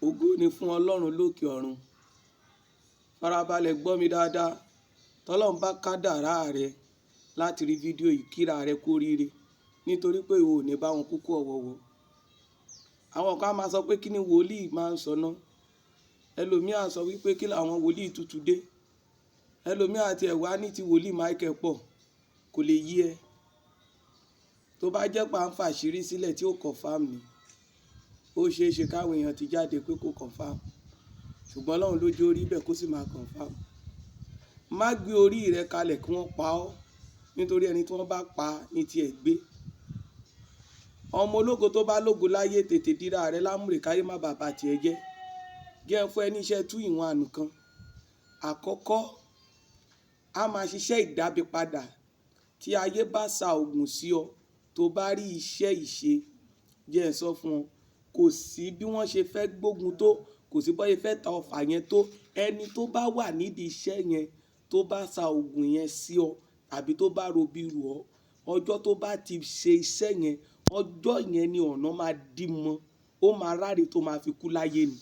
Ògo ni fún Ọlọ́run lókè ọ̀run. Farabalẹ̀ gbọ́ mi dáadáa. Tọ́lọ́run bá kádàrá rẹ láti rí fídíò yìí, kíra rẹ kú oríire, nítorí pé ìwọ ò ní bá wọn kúkú ọ̀wọ̀wọ́. Àwọn kan á máa sọ pé kí ni wòlíì máa ń sọ náà. Ẹlòmíì á sọ wípé kí làwọn wòlíì tuntun dé. Ẹlòmíì àti ẹ̀wá ní ti wòlíì Michael pọ̀, kò lè yí ẹ. Tó bá jẹ́ pé à ń fàṣírí sílẹ̀ tí ó confirm ni, ó ṣeé ṣe káwọn èèyàn ti jáde pé kó confirm, ṣùgbọ́n Ọlọ́run ló jẹ́ orí bẹ́ẹ̀ kó sì máa confirm. Má gbé orí rẹ kalẹ̀ kí wọ́n pa ọ́, nítorí ẹni tí wọ́n bá pa ní tiẹ̀ gbé. Ọmọ ológo tó bá lógo láyé tètè dira rẹ lámùrè káyé má bàa bà tiẹ̀ jẹ́. Jẹ́ fún ẹni iṣẹ́ tú ìwọ̀n àánú kan. Àkọ́kọ́, a máa ṣiṣẹ́ ìdábí padà. Tí ayé bá sa ògùn sí ọ, tó bá rí iṣẹ́ ìṣe, jẹ́ ẹ sọ fún ọ, kò sí bí wọ́n ṣe fẹ́ gbógun tó, kò sí bọ́ ṣe fẹ́ ta ọfà yẹn tó. Ẹni tó bá wà nídìí iṣẹ́ yẹn, tó bá sa ògùn yẹn sí ọ, tàbí tó bá robi rù ọ, ọjọ́ tó bá ti ṣe iṣẹ́ yẹn, ọjọ́ yẹn ni ọ̀nà máa dí mọ́, ó máa ráre tó máa fi kú láyé ni.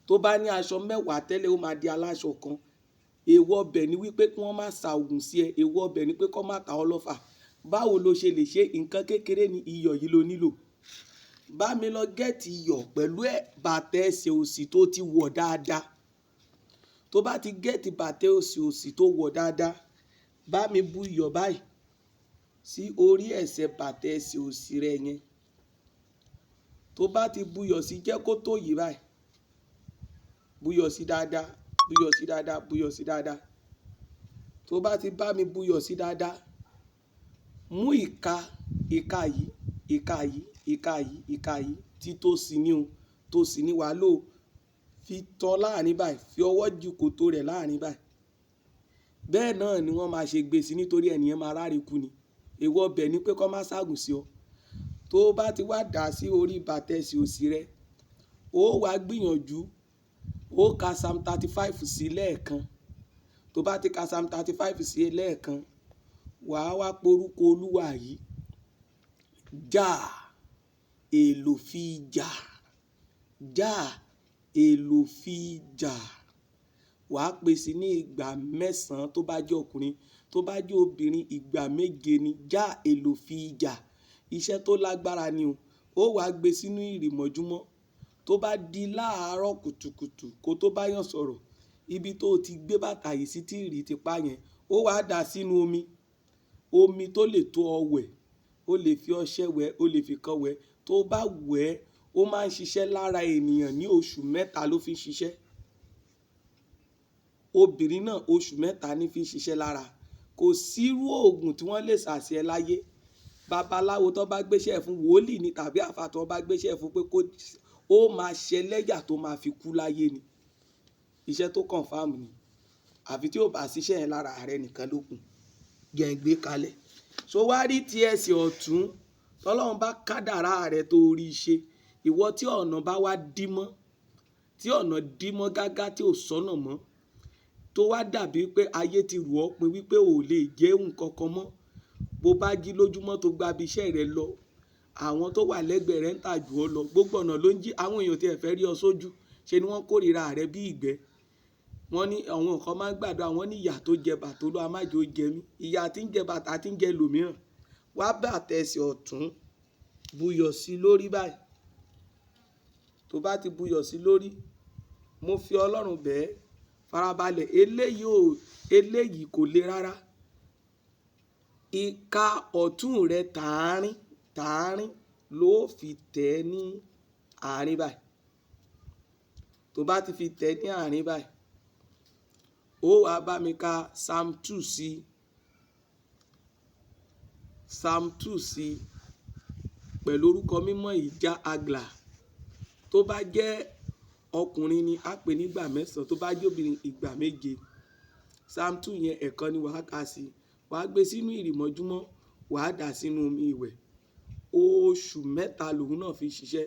Tó bá ní aṣọ 10 tẹ́lẹ̀, ó máa di aláṣọ kan. Èèwọ̀ ọbẹ̀ ni wípé kí wọ́n má sa ògùn sí ẹ, èèwọ̀ ọbẹ̀ ni pé kí wọ́n má ta ọ lọ́fà. Báwo lo ṣe lè ṣe? Nǹkan kékeré ni, iyọ̀ yìí lo nílò. Bá mi lọ gẹ́ẹ̀tì iyọ̀ pẹ̀lú bàtà ẹsẹ̀ òsì tó ti wọ̀ dáadáa. Tó bá ti gẹ́ẹ̀tì bàtà ẹsẹ̀ òsì tó wọ̀ dáadáa, bá mi bu iyọ̀ báyìí sí orí ẹsẹ̀ bàtà ẹsẹ̀ òsì rẹ yẹn. Tó bá ti bu iyọ̀ sí, jẹ́ kó tó yìí báyìí. Bu iyọ̀ sí dáadáa, bu iyọ̀ sí dáadáa, bu iyọ̀ sí dáadáa. Tó bá ti bá mi bu iyọ̀ sí dáadáa, mú ìka yìí, ìka yìí, ìka yìí, ìka yìí tí tó sì ní o, tó sì ní wàá lò. Fi tọ́ láàrin báyìí, fi ọwọ́ ju kòtò rẹ̀ láàrin báyìí. Bẹ́ẹ̀ náà ni wọ́n máa ṣe gbé sí, nítorí ẹnìyẹn máa ráre kú ni. Èèwọ̀ ọbẹ̀ ni pé kó má ságùn sí ọ. Tó bá ti wá dà sí orí bàtà ẹsẹ̀ òsì rẹ, ó wá gbìyànjú, ó ka Psalm 35 sí lẹ́ẹ̀kan. Tó bá ti ka Psalm 35 sí lẹ́ẹ̀kan, wàá wá porúkọ Olúwa yìí. Já èlò fi jà, já èlò fi jà. Wàá pè sí ní ìgbà 9 tó bá jẹ́ ọkùnrin, tó bá jẹ́ obìnrin ìgbà 7 ni. Já èlò fi jà. Iṣẹ́ tó lágbára ni o. Ó wàá gbé sínú ìrìmọ̀júmọ́. Tó bá di láàárọ̀ kùtùkùtù kó tó bá yàn sọ̀rọ̀, ibi tó ti gbé bàtà yìí sí tí ìrì ti pa yẹn, ó wàá dà sínú omi. Omi tó lè tó ọ wẹ̀, ó lè fi ọṣẹ wẹ̀, ó lè fi kan wẹ̀. Tó bá wẹ̀, ó máa ń ṣiṣẹ́ lára ènìyàn ní oṣù 3 ló fi ń ṣiṣẹ́. Obìnrin náà oṣù 3 ní fi ń ṣiṣẹ́ lára. Kò sírú oògùn tí wọ́n lè sà sí ẹ láyé. Babaláwo tó bá gbéṣẹ́ fún, wòlíì ni tàbí àfáà tó bá gbéṣẹ́ fún pé ó máa ṣẹlẹ́yà tó máa fi kú láyé ni. Iṣẹ́ tó confirm ni. Àfi tí ó bá ṣiṣẹ́ yẹn lára rẹ nìkan ló kù. Jẹ́ ń gbé kalẹ̀. So wá rí ti ẹsẹ̀ ọ̀tún, tọ́lọ́run bá kádàrá rẹ tó rí ṣe. Ìwọ tí ọ̀nà bá wá dí mọ́, tí ọ̀nà dí mọ́ gágá tí ò sọ́nà mọ́, tó wá dàbí pé ayé ti rù ọ́ pin wípé ò lè jẹ́ nǹkan kan mọ́. Bó bá jí lójúmọ́ tó gba ibi iṣẹ́ rẹ lọ, àwọn tó wà lẹ́gbẹ̀ẹ́ rẹ ń tà jù ọ lọ. Gbogbo ọ̀nà ló ń jí, àwọn èèyàn tí ẹ fẹ́ rí ọ sójú. Ṣe ni wọ́n kórìíra rẹ bí ìgbẹ́. Wọ́n ní àwọn kan máa ń gbàdúrà, wọ́n ní ìyà tó jẹ bàtà Olúwa má jẹ́ ó jẹ mí. Ìyà tí ń jẹ bàtà tí ń jẹ lòmíràn. Wá bàtà ẹsẹ̀ ọ̀tún, bu iyọ̀ sí lórí báyìí. Tó bá ti bu iyọ̀ sí lórí, mo fi Ọlọ́run bẹ́ẹ̀, farabalẹ̀. Eléyìí kò le rárá. Ìka ọ̀tún rẹ tààrín ló fi tẹ̀ ní àárín báyìí. Tó bá ti fi tẹ̀ ní àárín báyìí, ó wá bá mi ka Psalm 2 sí. Psalm 2 sí pẹ̀lú orúkọ mímọ́ ìjà àgbà. Tó bá jẹ́ ọkùnrin ni á pè ní ìgbà 9, tó bá jẹ́ obìnrin ìgbà 7. Psalm 2 yẹn ẹ̀kan ni wàá kà sí. Wàá gbé sínú ìrìmọ̀júmọ́, wàá dà sínú omi ìwẹ̀. Oṣù 3 lòun náà fi ṣiṣẹ́.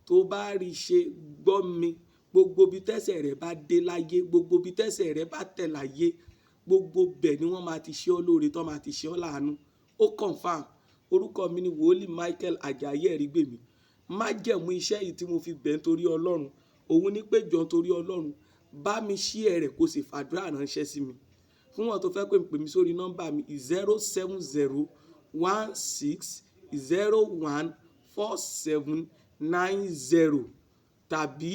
Tó bá rí ṣe, gbọ́ mi, gbogbo bí tẹ́sẹ̀ rẹ bá dé láyé, gbogbo bí tẹ́sẹ̀ rẹ bá tẹ̀ láyé, gbogbo bẹ̀ ni wọ́n máa ti ṣe ọ́ lóore, tó máa ti ṣe ọ́ láàánú. Ó confirm. Orúkọ mi ni wòlíì Michael Ajayi Ẹ̀rígbèmí. májẹ̀mú iṣẹ́ yìí tí mo fi bẹ̀ nítorí Ọlọ́run òun ní pé jọ nítorí Ọlọ́run bá mi share rẹ̀ kó sì fàdúrà ránṣẹ́ sí mi. Fún wọn tó fẹ́ pè mí sórí nọ́mbà mi 07016014790 tàbí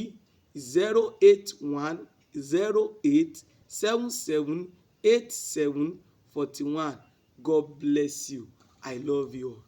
08108778741. God bless you. I love you all.